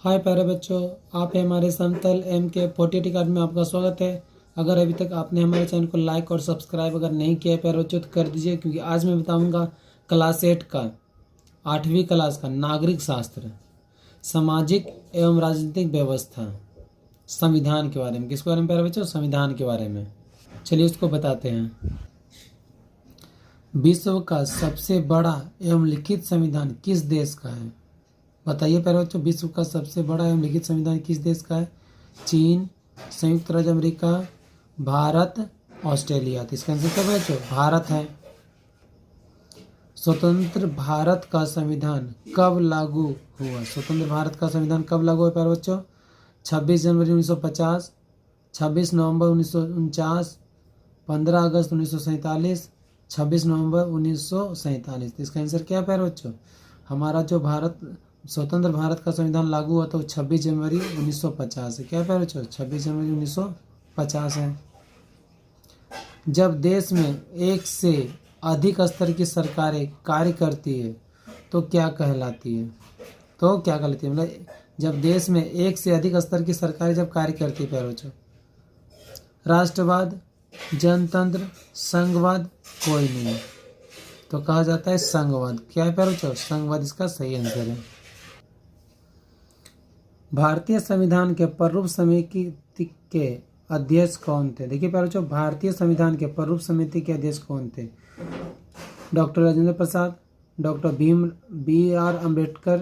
हाय प्यारे बच्चों, आप हैं हमारे समतल MK48 अकेडमी में आपका स्वागत है। अगर अभी तक आपने हमारे चैनल को लाइक और सब्सक्राइब अगर नहीं किया है प्यारे बच्चों तो कर दीजिए, क्योंकि आज मैं बताऊंगा क्लास 8 का 8वीं क्लास का नागरिक शास्त्र, सामाजिक एवं राजनीतिक व्यवस्था, संविधान के बारे में। किसके बारे में प्यारे बच्चों? संविधान के बारे में। चलिए उसको बताते हैं। विश्व का सबसे बड़ा एवं लिखित संविधान किस देश का है? बताइए प्यारे बच्चों, विश्व का सबसे बड़ा एवं लिखित संविधान किस देश का है? चीन, संयुक्त राज्य अमेरिका, भारत, ऑस्ट्रेलिया। तो इसका आंसर क्या है बच्चों? भारत है। स्वतंत्र भारत का संविधान कब लागू हुआ? स्वतंत्र भारत का संविधान कब लागू हुआ प्यारे बच्चों? 26 जनवरी 1950, 26 नवंबर 1949, 15 अगस्त 1947, 26 नवंबर 1947। तो इसका आंसर क्या है प्यारे बच्चों? हमारा जो स्वतंत्र भारत का संविधान लागू हुआ तो 26 जनवरी 1950 है। क्या है प्यारे बच्चों? 26 जनवरी 1950 है। जब देश में एक से अधिक स्तर की सरकारें कार्य करती है तो क्या कहलाती है? मतलब जब देश में एक से अधिक स्तर की सरकारें जब कार्य करती है प्यारे बच्चों, राष्ट्रवाद, जनतंत्र, संघवाद, कोई नहीं, तो कहा जाता है संघवाद। क्या है प्यारे बच्चों? संघवाद इसका सही आंसर है। भारतीय संविधान के प्रारूप समिति के अध्यक्ष कौन थे? देखिए प्यारे बच्चों, भारतीय संविधान के प्रारूप समिति के अध्यक्ष कौन थे? Doctor Rajendra Prasad, doctor BR Ambedkar,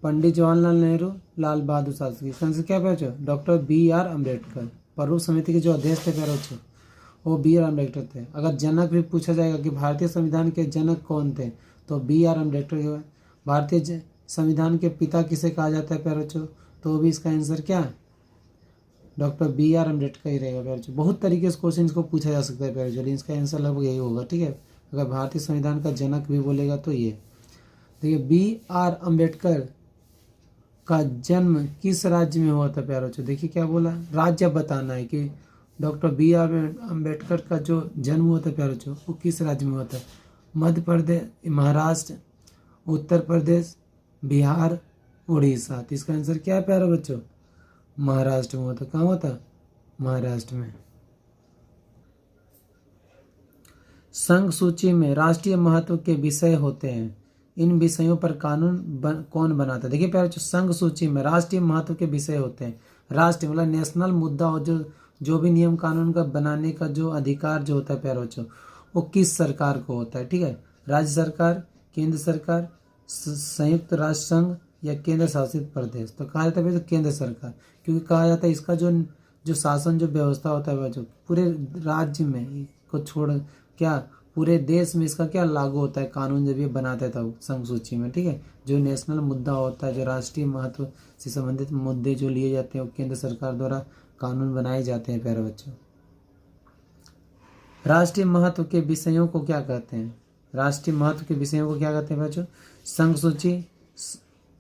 Pandit Jawaharlal Nehru, Lal Bahadur Shastri. इसका आंसर क्या है प्यारे बच्चों? Doctor BR Ambedkar. प्रारूप समिति के जो अध्यक्ष थे प्यारे बच्चों वो BR अम्बेडकर थे। अगर जनक भी पूछा जाएगा कि भारतीय संविधान के जनक कौन थे तो BR अम्बेडकर। भारतीय संविधान के पिता किसे कहा जाता है प्यारे बच्चों? तो भी इसका आंसर क्या है? डॉक्टर BR अम्बेडकर ही रहेगा प्यारे बच्चों। बहुत तरीके से क्वेश्चन को पूछा जा सकता है प्यारे बच्चों, लेकिन इसका आंसर लगभग यही होगा। ठीक है, अगर भारतीय संविधान का जनक भी बोलेगा तो ये। देखिए, BR अम्बेडकर का जन्म किस राज्य में हुआ था प्यारे बच्चों? देखिए क्या बोला, राज्य बताना है कि डॉक्टर BR अम्बेडकर का जो जन्म हुआ था प्यारे बच्चों वो किस राज्य में हुआ था? मध्य प्रदेश, महाराष्ट्र, उत्तर प्रदेश, बिहार, उड़ीसा। तो इसका आंसर क्या है प्यारे बच्चों? महाराष्ट्र में होता। कहाँ होता? महाराष्ट्र में। संघ सूची में राष्ट्रीय महत्व के विषय होते हैं, इन विषयों पर कानून कौन बनाता है? देखिए प्यारे बच्चों, संघ सूची में राष्ट्रीय महत्व के विषय होते हैं। राष्ट्रीय मतलब नेशनल मुद्दा और जो भी नियम कानून का बनाने का जो अधिकार जो होता है प्यारे बच्चों वो किस सरकार को होता है? ठीक है, राज्य सरकार, केंद्र सरकार, संयुक्त राष्ट्र संघ या केंद्र शासित प्रदेश। तो कहा जाता है केंद्र सरकार, क्योंकि कहा जाता है इसका जो शासन जो व्यवस्था होता है जो पूरे राज्य में को छोड़ क्या पूरे देश में इसका क्या लागू होता है कानून जब ये बनाता था संघ सूची में। ठीक है, जो नेशनल मुद्दा होता है, जो राष्ट्रीय महत्व से संबंधित मुद्दे जो लिए जाते हैं वो केंद्र सरकार द्वारा कानून बनाए जाते हैं प्यारे बच्चों। राष्ट्रीय महत्व के विषयों को क्या कहते हैं? राष्ट्रीय महत्व के विषयों को क्या कहते हैं बच्चों? संघ सूची,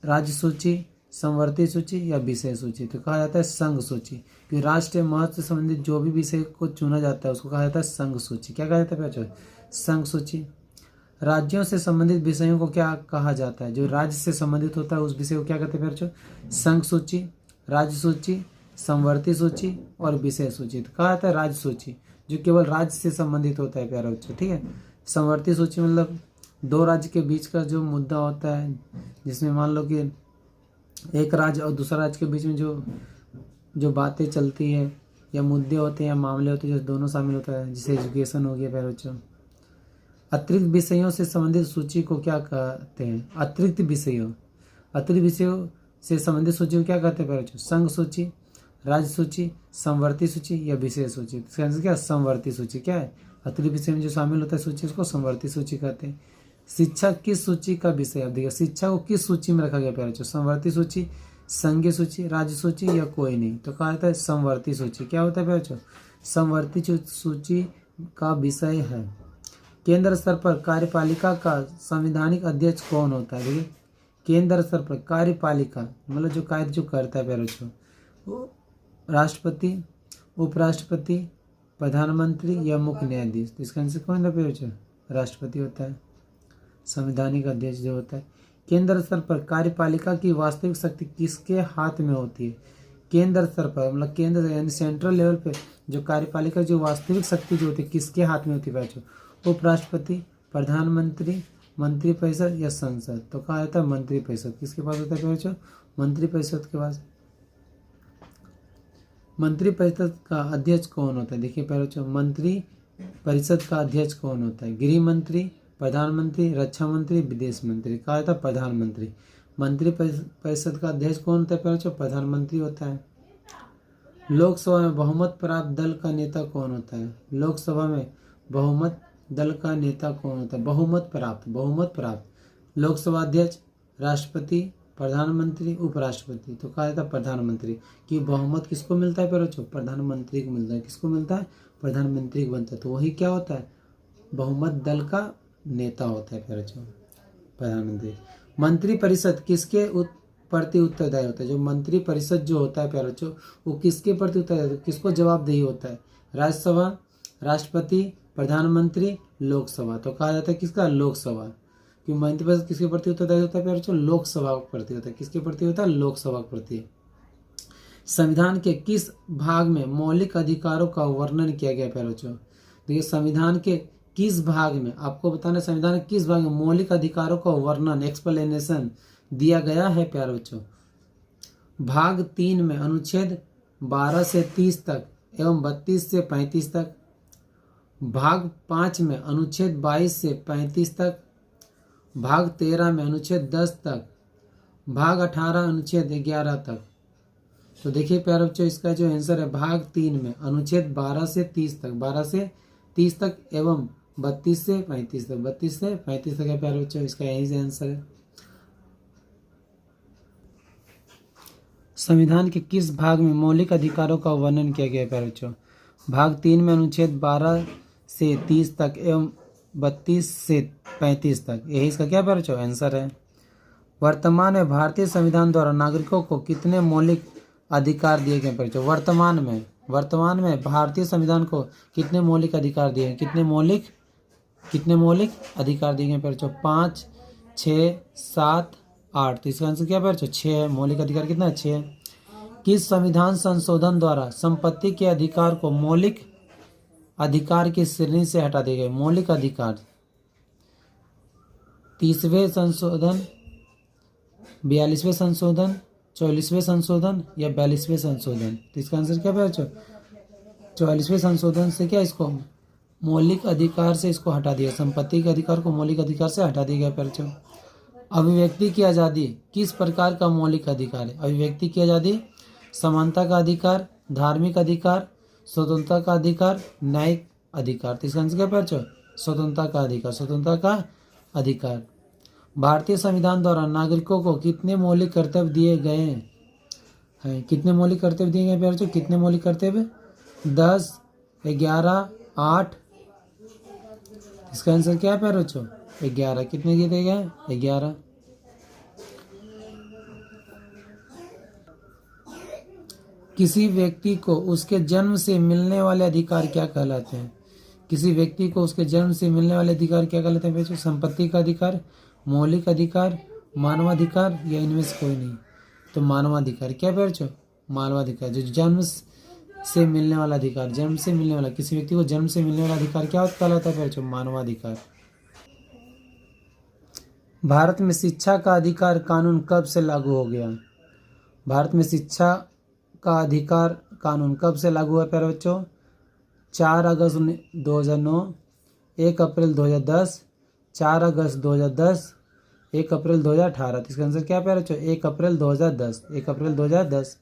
राज्य सूची, संवर्ती सूची या विषय सूची। तो कहा जाता है संघ सूची, क्योंकि राष्ट्रीय महत्व से संबंधित जो भी विषय को चुना जाता है उसको कहा जाता है संघ सूची। क्या कहा जाता है बच्चों? संघ सूची। राज्यों से संबंधित विषयों को क्या कहा जाता है? जो राज्य से संबंधित होता है उस विषय को क्या कहते हैं बच्चों? संघ सूची, राज्य सूची, संवर्ती सूची और विषय सूची। तो कहा जाता है राज्य सूची, जो केवल राज्य से संबंधित होता है प्यारे बच्चों। ठीक है, संवर्ती सूची मतलब दो राज्य के बीच का जो मुद्दा होता है, जिसमें मान लो कि एक राज्य और दूसरा राज्य के बीच में जो बातें चलती है या मुद्दे होते हैं या मामले होते हैं जो दोनों शामिल होता है, जैसे एजुकेशन हो गया प्यारे बच्चों। अतिरिक्त विषयों से संबंधित सूची को क्या कहते हैं? अतिरिक्त विषयों से संबंधित सूची को क्या कहते हैं प्यारे बच्चों? संघ सूची, राज्य सूची, संवर्ती सूची या विषय सूची। इसका आंसर क्या? संवर्ती सूची। क्या है? अतिरिक्त विषय में जो शामिल होता है सूची उसको संवर्ती सूची कहते हैं। शिक्षा किस सूची का विषय? अब देखिए, शिक्षा को किस सूची में रखा गया प्यारे बच्चों? संवर्ती सूची, संघीय सूची, राज्य सूची या कोई नहीं। तो कहा जाता है संवर्ती सूची। क्या होता है प्यारे बच्चों? संवर्ती सूची का विषय है। केंद्र स्तर पर कार्यपालिका का संवैधानिक अध्यक्ष कौन होता है? देखिए, केंद्र स्तर पर कार्यपालिका मतलब जो कार्य जो करता है प्यारे बच्चों वो राष्ट्रपति, उपराष्ट्रपति, प्रधानमंत्री या मुख्य न्यायाधीश। तो इसका आंसर कौन है प्यारे बच्चों? राष्ट्रपति होता है संवैधानिक अध्यक्ष जो होता है। केंद्र स्तर पर कार्यपालिका की वास्तविक शक्ति किसके हाथ में होती है? केंद्र स्तर पर मतलब केंद्र यानी सेंट्रल लेवल पे जो कार्यपालिका जो वास्तविक शक्ति जो होती है किसके हाथ में होती है बच्चों? उपराष्ट्रपति, प्रधानमंत्री, मंत्रिपरिषद या संसद? तो कहा जाता है मंत्रिपरिषद। किसके पास होता है बच्चों? मंत्रिपरिषद के पास। मंत्रिपरिषद का अध्यक्ष कौन होता है? देखिए पहले बच्चों, मंत्री परिषद का अध्यक्ष कौन होता है? गृह मंत्री, प्रधानमंत्री, रक्षा मंत्री, विदेश मंत्री? कहा जाता है प्रधानमंत्री। मंत्री परिषद का अध्यक्ष कौन होता है? पहले बच्चों प्रधानमंत्री होता है। लोकसभा में बहुमत प्राप्त दल का नेता कौन होता है? लोकसभा में बहुमत दल का नेता कौन होता है? बहुमत प्राप्त लोकसभा अध्यक्ष, राष्ट्रपति, प्रधानमंत्री, उपराष्ट्रपति? तो कहा जाता है प्रधानमंत्री। कि बहुमत किसको मिलता है? बच्चों प्रधानमंत्री को मिलता है। किसको मिलता है? प्रधानमंत्री को बनता है। तो वही क्या होता है? बहुमत दल का नेता होता है बच्चों प्रधानमंत्री। मंत्री परिषद किसके प्रति उत्तरदायी होता है? जो मंत्री परिषद जो होता है प्यारे बच्चों वो किसके प्रति उत्तरदायी, किसको जवाबदेही होता है? राज्यसभा, राष्ट्रपति, प्रधानमंत्री, लोकसभा? तो कहा जाता है किसका? लोकसभा। कि मंत्री परिषद किसके प्रति उत्तरदायी होता है प्यारे बच्चों? लोकसभा के प्रति होता है। किसके प्रति होता है? लोकसभा के प्रति। संविधान के किस भाग में मौलिक अधिकारों का वर्णन किया गया प्यारे बच्चों? देखिए संविधान के किस भाग में, आपको बताना संविधान के किस भाग में मौलिक अधिकारों का वर्णन एक्सप्लेनेशन दिया गया है प्यारे बच्चों? भाग 3 में अनुच्छेद 12 से 30 तक एवं 32 से 35 तक। भाग 5 में अनुच्छेद 22 से 35 तक। भाग 13 में अनुच्छेद 10 तक। भाग 18 अनुच्छेद 11 तक। तो देखिए प्यारे बच्चों इसका जो आंसर है भाग 3 में अनुच्छेद 12 से 30 तक, 12 से 30 तक एवं 32 से 35 तक, 32 से 35 तक है प्यारे बच्चों, इसका यही से आंसर है। संविधान के किस भाग में मौलिक अधिकारों का वर्णन किया गया है प्यारे बच्चों? भाग 3 में अनुच्छेद 12 से 30 तक एवं 32 से 35 तक, यही इसका क्या प्यारे बच्चों आंसर है। वर्तमान में भारतीय संविधान द्वारा नागरिकों को कितने मौलिक अधिकार दिए गए प्यारे बच्चों? वर्तमान में भारतीय संविधान को कितने मौलिक अधिकार दिए? कितने मौलिक अधिकार दिए गए प्यारे बच्चों? 5, 6, 7, 8। तो इसका आंसर क्या प्यारे बच्चों? 6 है। मौलिक अधिकार कितना है? 6 है। किस संविधान संशोधन द्वारा संपत्ति के अधिकार को मौलिक अधिकार की श्रेणी से हटा दिए गए? मौलिक अधिकार 30वें संशोधन, 42वें संशोधन, 44वें संशोधन या 42वें संशोधन? तो इसका आंसर क्या बच्चों? 44वें संशोधन से क्या इसको मौलिक अधिकार से इसको हटा दिया, संपत्ति के अधिकार को मौलिक अधिकार से हटा दिया गया बच्चों। अभिव्यक्ति की आज़ादी किस प्रकार का मौलिक अधिकार है? अभिव्यक्ति की आज़ादी, समानता का अधिकार, धार्मिक अधिकार, स्वतंत्रता का अधिकार, न्यायिक अधिकार? तो इसका आंसर क्या बच्चों? स्वतंत्रता का अधिकार। भारतीय संविधान द्वारा नागरिकों को कितने मौलिक कर्तव्य दिए गए हैं? कितने मौलिक कर्तव्य दिए गए बच्चों? कितने मौलिक कर्तव्य? 10, 11, 8। इसका आंसर क्या है प्यारे बच्चों? 11। कितने दिए गए? 11। किसी व्यक्ति को उसके जन्म से मिलने वाले अधिकार क्या कहलाते हैं? किसी व्यक्ति को उसके जन्म से मिलने वाले अधिकार क्या कहलाते हैं बच्चों? संपत्ति का अधिकार, मौलिक अधिकार, मानवाधिकार या इनमें से कोई नहीं? तो मानवाधिकार। क्या बच्चों? मानवाधिकार। जो जन्म से मिलने वाला अधिकार, जन्म से मिलने वाला, किसी व्यक्ति को जन्म से मिलने वाला अधिकार क्या कहलाता है बच्चों? मानवाधिकार। भारत में शिक्षा का अधिकार कानून कब से लागू हो गया? भारत में शिक्षा का अधिकार कानून कब से लागू हुआ प्यारे बच्चों? 4 अगस्त 2009, 1 अप्रैल 2010, 4 अगस्त 2010, 1 अप्रैल 2018। इसका आंसर क्या प्यारे बच्चों? 1 अप्रैल 2010, 1 अप्रैल 2010।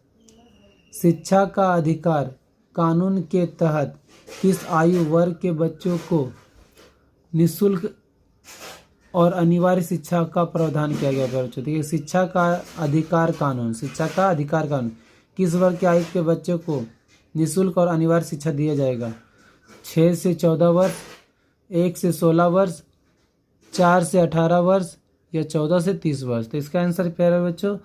शिक्षा का अधिकार कानून के तहत किस आयु वर्ग के बच्चों को निःशुल्क और अनिवार्य शिक्षा का प्रावधान किया गया प्यारे बच्चों? देखिए शिक्षा का अधिकार कानून किस वर्ग के आयु के बच्चों को निःशुल्क और अनिवार्य शिक्षा दिया जाएगा? 6 से 14 वर्ष, 1 से 16 वर्ष, 4 से 18 वर्ष या 14 से 30 वर्ष? तो इसका आंसर प्यारे बच्चों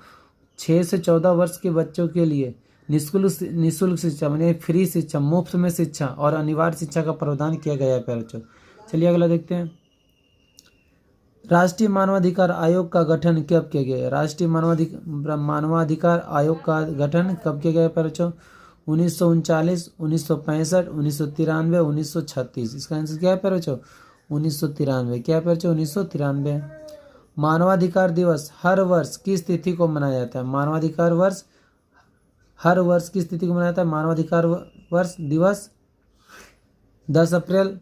6 से 14 वर्ष के बच्चों के लिए निःशुल्क शिक्षा माने फ्री शिक्षा, मुफ्त में शिक्षा और अनिवार्य शिक्षा का प्रावधान किया गया है प्यारे बच्चों। चलिए अगला देखते हैं। राष्ट्रीय मानवाधिकार आयोग का गठन कब किया गया? राष्ट्रीय मानवाधिकार आयोग का गठन कब किया गया बच्चों? 1939, 1965, 1993, 1936। इसका आंसर क्या है बच्चों? 1993। क्या है बच्चों? 1993। मानवाधिकार दिवस हर वर्ष किस तिथि को मनाया जाता है? मानवाधिकार वर्ष हर वर्ष किस तिथि को मनाया जाता है? मानवाधिकार वर्ष दिवस 10 अप्रैल,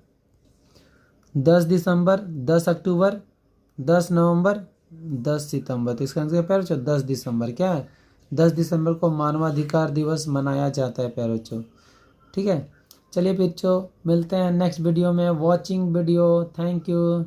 10 दिसंबर, 10 अक्टूबर, 10 नवंबर, 10 सितंबर। तो इसका आंसर प्यारे बच्चों 10 दिसंबर। क्या है? 10 दिसंबर को मानवाधिकार दिवस मनाया जाता है प्यारे बच्चों। ठीक है, चलिए बच्चों मिलते हैं नेक्स्ट वीडियो में। Watching video, thank you.